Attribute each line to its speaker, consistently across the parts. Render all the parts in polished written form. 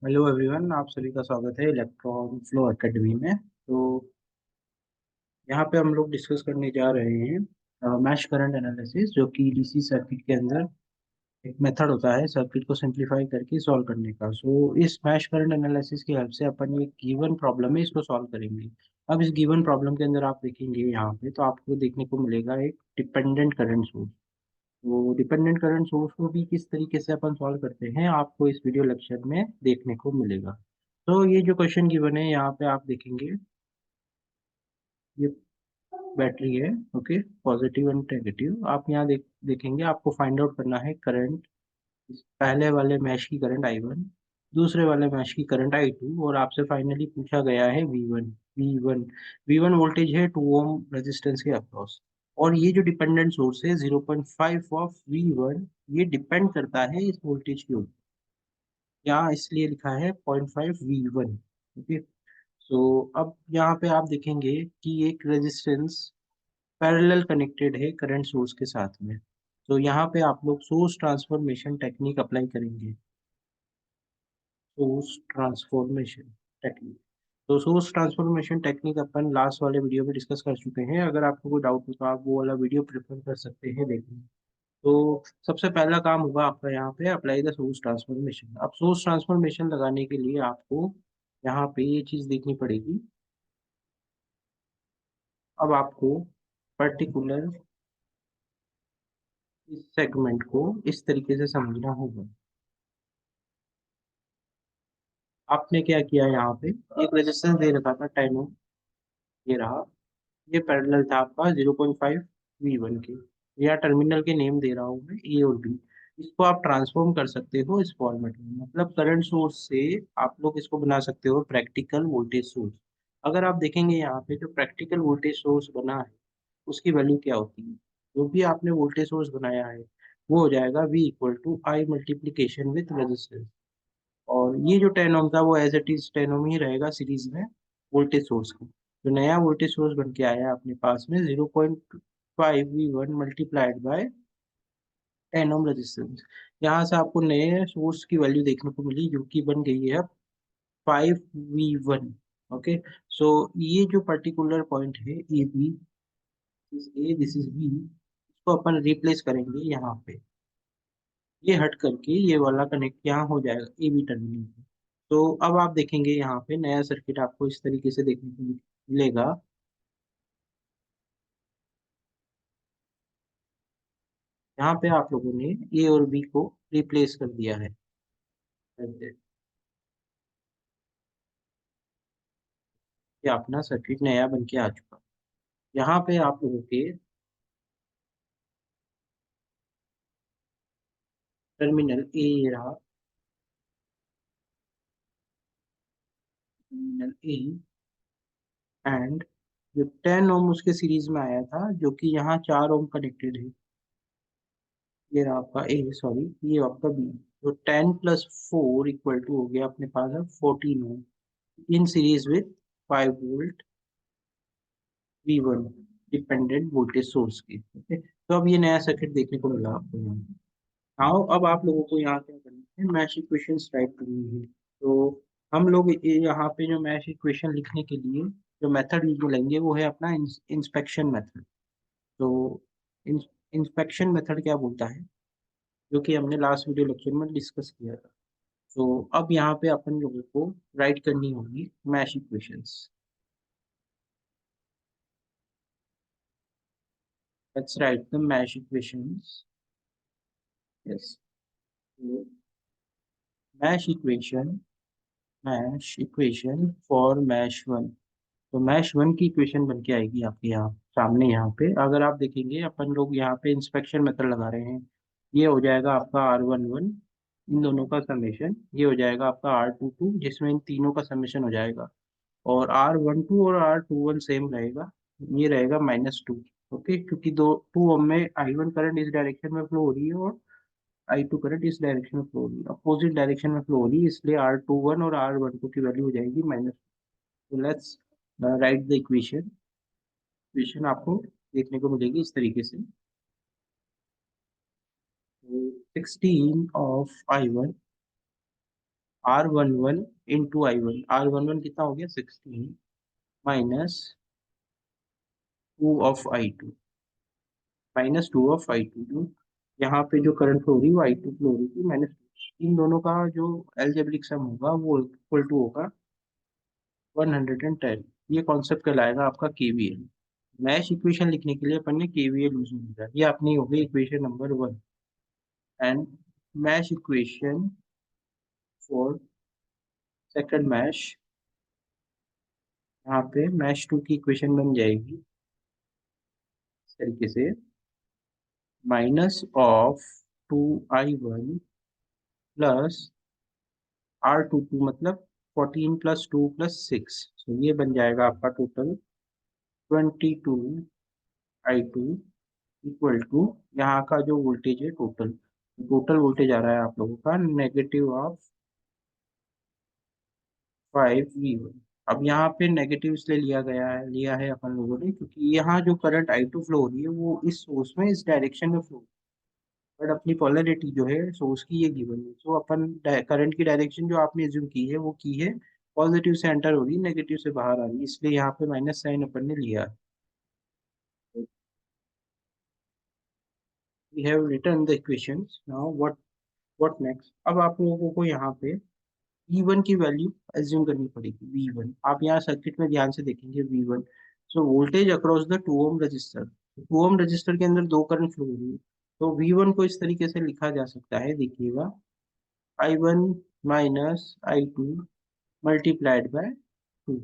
Speaker 1: Hello everyone, आप सभी का स्वागत है इलेक्ट्रॉन फ्लो एकेडमी में। तो यहाँ पे हम लोग डिस्कस करने जा रहे हैं मैश करंट एनालिसिस, जो कि डीसी सर्किट के अंदर एक मेथड होता है सर्किट को सिंपलीफाई करके सॉल्व करने का। इस मैश करंट एनालिसिस की हेल्प से अपन ये गिवन प्रॉब्लम है इसको सॉल्व करेंगे। अब इस गिवन प्रॉब्लम के अंदर आप देखेंगे यहाँ पे, तो आपको देखने को मिलेगा एक डिपेंडेंट करंट सोर्स। वो डिपेंडेंट करंट सोर्स को भी किस तरीके से अपन सॉल्व करते हैं आपको इस वीडियो लेक्चर में देखने को मिलेगा। तो ये जो क्वेश्चन गिवन है यहाँ पे आप देखेंगे, ये बैटरी है। Okay, positive and negative. आप यहाँ देखेंगे आपको फाइंड आउट करना है करंट। पहले वाले मैश की करंट I1, दूसरे वाले मैश की करंट I2, और आपसे फाइनली पूछा गया है V1। V1 V1 वोल्टेज है 2 ओम रेजिस्टेंस के अक्रॉस। और ये जो डिपेंडेंट सोर्स है 0.5 ऑफ V1, ये डिपेंड करता है इस वोल्टेज के ऊपर। यहाँ इसलिए लिखा है 0.5 V1। ओके, सो अब यहाँ पे आप देखेंगे कि एक रेजिस्टेंस पैरेलल कनेक्टेड है करंट सोर्स के साथ में। तो यहाँ पे आप लोग सोर्स ट्रांसफॉर्मेशन टेक्निक अप्लाई करेंगे। Source transformation technique. तो सोर्स ट्रांसफॉर्मेशन टेक्निक अपन लास्ट वाले वीडियो में डिस्कस कर चुके हैं। अगर आपको कोई डाउट हो तो आप वो वाला वीडियो प्रेफर कर सकते हैं देखने। तो सबसे पहला काम होगा आपका यहाँ पे अप्लाई द सोर्स ट्रांसफॉर्मेशन। अब सोर्स ट्रांसफॉर्मेशन लगाने के लिए आपको यहाँ पे ये चीज देखनी पड़ेगी। अब आपको पर्टिकुलर इस सेगमेंट को इस तरीके से समझना होगा। आपने क्या किया, यहाँ पे एक रेजिस्टेंस दे रखा था 10 ओम, ये रहा। ये पैरेलल था आपका 0.5 V1 के। या टर्मिनल के नेम दे रहा हूँ मैं, ए और बी। इसको आप ट्रांसफॉर्म कर सकते हो इस फॉर्मेट में, मतलब करंट सोर्स से आप लोग इसको बना सकते हो प्रैक्टिकल वोल्टेज सोर्स। अगर आप देखेंगे यहाँ पे जो प्रैक्टिकल वोल्टेज सोर्स बना है, उसकी वैल्यू क्या होती है। जो भी आपने वोल्टेज सोर्स बनाया है वो हो जाएगा V equal to I multiplication with resistance. और ये जो 10 ओम था वो एज इट इज 10 ओम ही रहेगा सीरीज में वोल्टेज सोर्स का। जो नया वोल्टेज सोर्स बन के आया है अपने पास में 0.5 V1 multiplied by 10 ohm resistance. यहाँ से आपको नए सोर्स की वैल्यू देखने को मिली जो कि बन गई है 5V1। ओके, सो ये जो पर्टिकुलर पॉइंट है A B, this A this is B, इसको अपन रिप्लेस करेंगे यहाँ पे। ये हट करके ये वाला कनेक्ट यहाँ हो जाएगा ए बी टर्मिनल पे। तो अब आप देखेंगे यहाँ पे नया सर्किट आपको इस तरीके से देखने को मिलेगा। यहाँ पे आप लोगों ने ए और बी को रिप्लेस कर दिया है। ये अपना सर्किट नया बन के आ चुका। यहाँ पे आप लोगों के टर्मिनल ए रहा, टर्मिनल ए, एंड जो 10 ओम उसके सीरीज में आया था जो कि यहाँ 4 ओम कनेक्टेड है। ये रहा आपका ए, सॉरी, ये आपका बी। तो 10 प्लस 4 इक्वल टू हो गया अपने पास है 14 ohm in series with 5 volt V1 dependent voltage source की। ओके, तो अब ये नया सर्किट देखने को मिला आपको यहाँ। आओ अब आप लोगों को यहाँ क्या करना है, मैश इक्वेशंस राइट करनी है। तो हम लोग यहाँ पे जो मैश इक्वेशन लिखने के लिए जो मेथड यूज में लेंगे वो है अपना इंस्पेक्शन मेथड। तो इंस्पेक्शन मेथड क्या बोलता है, जो कि हमने लास्ट वीडियो लेक्चर में डिस्कस किया था। तो अब यहाँ पे अपन लोगों को राइट करनी होगी mesh equations. Let's write the mesh equations. Yes, mesh equation, mesh equation for mesh one. तो मैश वन की इक्वेशन बन के आएगी आपके यहाँ सामने। यहाँ पे अगर आप देखेंगे अपन लोग यहाँ पे इंस्पेक्शन मेथड लगा रहे हैं। ये हो जाएगा आपका R11, इन दोनों का समेशन। ये हो जाएगा आपका R22, जिसमें इन तीनों का समेशन हो जाएगा। और R12 और R21 सेम रहेगा, ये रहेगा -2। ओके, क्योंकि दो 2 ओम में I1 करंट इस डायरेक्शन में फ्लो हो रही है और I2 करंट इस डायरेक्शन में फ्लो हो रही है, अपोजिट डायरेक्शन में फ्लो हो रही है, इसलिए R21 और R12 की वैल्यू हो जाएगी -। तो let's write the equation. Equation आपको देखने को मिलेगी इस तरीके से। 16 of I1 R11 into I1, R11 कितना हो गया 16 minus 2 of I2, -2 of I2, यहाँ पे जो करंट फ्लो हो रही है वो I2 फ्लो हो रही थी -2, इन दोनों का जो एल्जेब्रिक सम होगा वो इक्वल टू होगा 110। ये कॉन्सेप्ट कहलाएगा आपका केवीएल। मैश इक्वेशन लिखने के लिए अपन ने केवीएल यूज किया, ये अपनी हो गई equation number 1। And mesh equation for second mesh, यहाँ पे मैश 2 की इक्वेशन बन जाएगी इस तरीके से, -2I1 प्लस R22 मतलब 14 + 2 + 6, तो ये बन जाएगा आपका टोटल 22I2 इक्वल टू, यहाँ का जो वोल्टेज है टोटल, टोटल वोल्टेज आ रहा है आप लोगों का -5V1। अब यहाँ पे नेगेटिव इसलिए लिया है अपन लोगों ने क्योंकि यहाँ जो करंट I2 फ्लो हो रही है वो इस सोर्स में इस डायरेक्शन में फ्लो, बट अपनी पोलैरिटी जो है सोर्स की ये गिवन है, तो अपन करंट की डायरेक्शन जो आपने एज्यूम की है वो की है पॉजिटिव से एंटर हो रही है, नेगेटिव से बाहर आ रही है, इसलिए यहाँ पे माइनस साइन अपन ने लिया। We have written the equations, now what next. अब आप लोगों को यहाँ पे V1 की वैल्यू एज्यूम करनी पड़ेगी। V1 आप यहाँ सर्किट में ध्यान से देखेंगे, V1 so voltage across the 2 ohm resistor, 2 ohm resistor के अंदर दो करंट फ्लो हो रही है, तो V1 को इस तरीके से लिखा जा सकता है, देखिएगा I1 minus I2 multiplied by 2,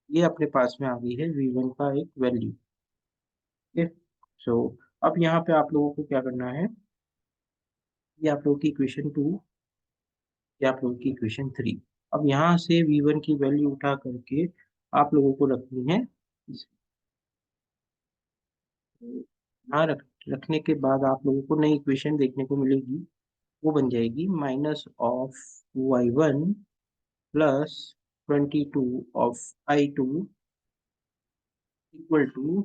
Speaker 1: ये अपने पास में आ गई है V1 का एक वैल्यू। ओके, सो अब यहाँ पे आप लोगों को क्या करना है, ये आप लोगों की इक्वेशन 2, ये आप लोगों की इक्वेशन 3। अब यहाँ से V1 की वैल्यू उठा करके आप लोगों को रखनी है, यहाँ रखने के बाद आप लोगों को नई इक्वेशन देखने को मिलेगी, वो बन जाएगी -2I1 plus 22 of I2 equal to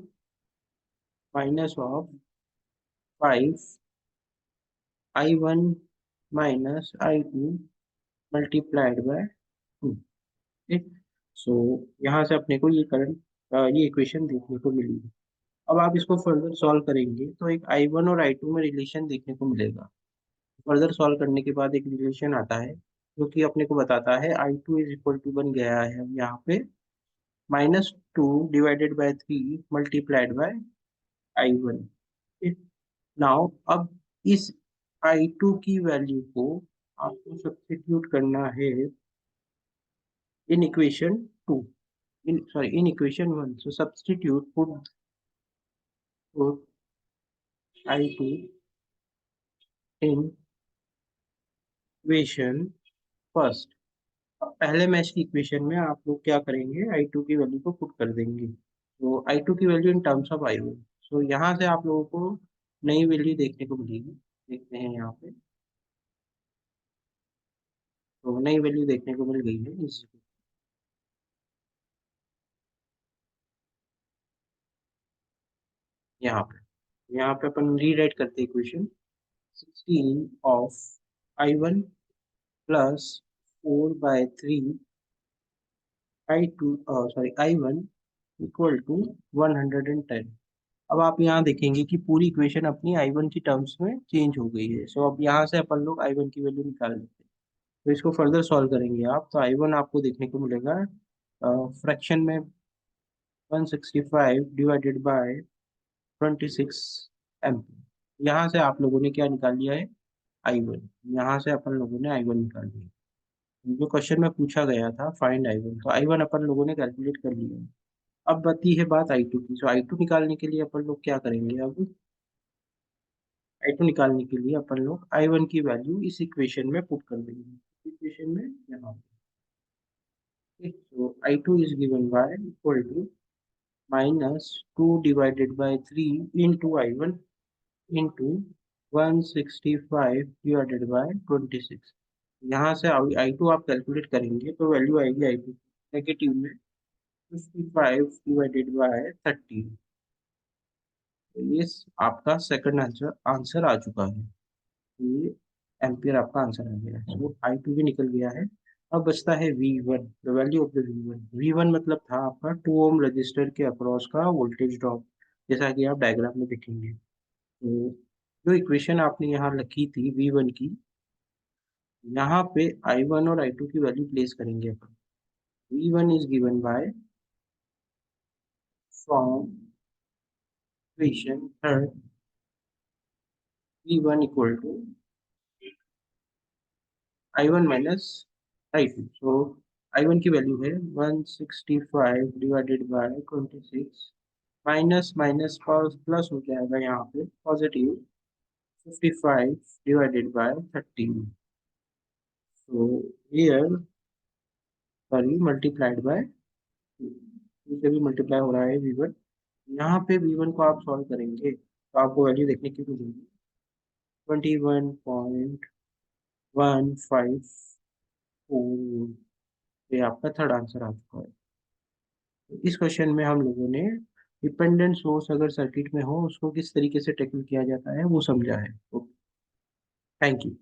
Speaker 1: -5I1 minus I2 multiplied by 2। ठीक, सो यहाँ से अपने को ये करंट, ये इक्वेशन देखने को मिली। अब आप इसको फर्दर सॉल्व करेंगे तो एक I1 और I2 में रिलेशन देखने को मिलेगा। फर्दर सॉल्व करने के बाद एक रिलेशन आता है जो कि अपने को बताता है I2 इज इक्वल टू बन गया है अब यहाँ पे -2/3 मल्टीप्लाइड बाय I1। नाउ अब इस I2 की वैल्यू को आपको सब्स्टिट्यूट करना है in equation 2, in equation 1, so substitute put I2 in equation first. अब पहले मैच की इक्वेशन में आप लोग क्या करेंगे, I2 की वैल्यू को पुट कर देंगे, तो I2 की value in terms of I1, सो यहाँ से आप लोगों को नई वैल्यू देखने को मिलेगी, देखते हैं यहाँ पे, तो नई वैल्यू देखने को मिल गई है इस, यहाँ पे अपन रीराइट करते हैं equation, 16 of I1 plus 4/3 I2 I1 equal to 110। अब आप यहाँ देखेंगे कि पूरी इक्वेशन अपनी I1 की टर्म्स में चेंज हो गई है, सो अब यहाँ से अपन लोग I1 की वैल्यू निकाल लेते हैं, तो इसको फर्दर सॉल्व करेंगे आप, तो I1 आपको देखने को मिलेगा फ्रैक्शन में 165/26 एम्पीयर। यहाँ से आप लोगों ने क्या निकाल लिया है, I1, यहाँ से अपन लोगों ने I1 निकाल लिया, जो क्वेश्चन में पूछा गया था फाइंड I1, तो I1 अपन लोगों ने कैलकुलेट कर लिया है। अब बची है बात I2 की, तो I2 निकालने के लिए अपन लोग क्या करेंगे, अब I2 निकालने के लिए अपन लोग I1 की वैल्यू इस इक्वेशन में पुट कर देंगे, इक्वेशन में यहाँ पे, तो I2 is given by equal to -2/3 into I1 into 165/26। यहाँ से I2 आप कैलकुलेट करेंगे तो वैल्यू आएगी I2 नेगेटिव में 55/13। तो ये आपका सेकंड आंसर आंसर आ चुका है, ये एम्पियर आपका आंसर आ गया। सो I2 भी निकल गया है। अब बचता है V1, the value of the V1। V1 मतलब था आपका 2 ओम रजिस्टर के अक्रॉस का वोल्टेज ड्रॉप, जैसा कि आप डायग्राम में देखेंगे। तो जो इक्वेशन आपने यहाँ लिखी थी V1 की, यहाँ पे I1 और I2 की वैल्यू प्लेस करेंगे अपन। V1 is given by from equation third, V1 equal to I1 minus I2। So I1 की वैल्यू है 165 divided by 26, minus minus plus हो जाएगा यहाँ पे positive 55 divided by 13। So here sorry multiplied by 2 से भी मल्टीप्लाई हो रहा है V1। यहाँ पे V1 को आप सॉल्व करेंगे तो आपको वैल्यू देखने की मिलेगी 21.154। ये आपका थर्ड आंसर आ चुका है। तो इस क्वेश्चन में हम लोगों ने डिपेंडेंट सोर्स अगर सर्किट में हो उसको किस तरीके से टैकल किया जाता है वो समझा है। Okay, thank you.